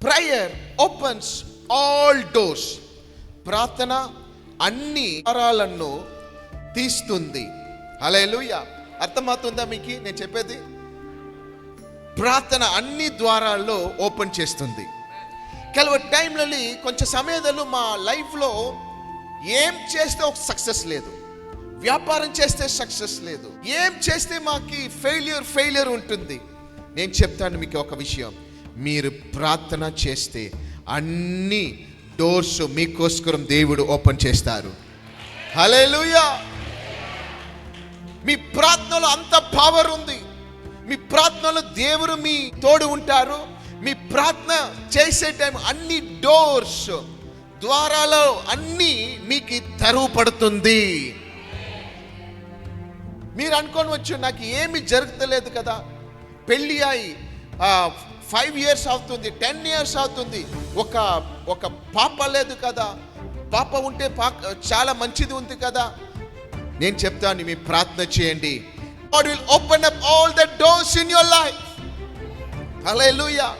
Prayer opens all doors. ప్రార్థన అన్ని ద్వారాలను తీస్తుంది. హల్లెలూయా. అర్థమవుతుందా మీకు నేను చెప్పేది? ప్రార్థన అన్ని ద్వారాల్లో ఓపెన్ చేస్తుంది. ಕೆಲವು టైంలలో కొంచెం సమయాలు మా లైఫ్లో ఏం చేస్తే ఒక సక్సెస్ లేదు, వ్యాపారం చేస్తే సక్సెస్ లేదు, ఏం చేస్తే మాకు ఫెయిల్యూర్ ఉంటుంది. నేను చెప్తాను మీకు ఒక విషయం, మీరు ప్రార్థన చేస్తే అన్ని డోర్స్ మీకోసం దేవుడు ఓపెన్ చేస్తారు. హల్లెలూయా. మీ ప్రార్థనలో అంత పవర్ ఉంది. మీ ప్రార్థనలో దేవుడు మీ తోడు ఉంటారు. మీ ప్రార్థన చేసే టైం అన్ని డోర్స్ ద్వారాలు అన్ని మీకు తెరవబడుతుంది. మీరు అనుకోవచ్చు నాకు ఏమి జరుగుతలేదు కదా, పెళ్ళి అయి 5 years అవుతుంది, 10 years అవుతుంది, ఒక పాప లేదు కదా, పాప ఉంటే చాలా మంచిది ఉంది కదా. నేను చెప్తాను, మీ ప్రార్థన చేయండి. God will open up all the doors in your life. Hallelujah.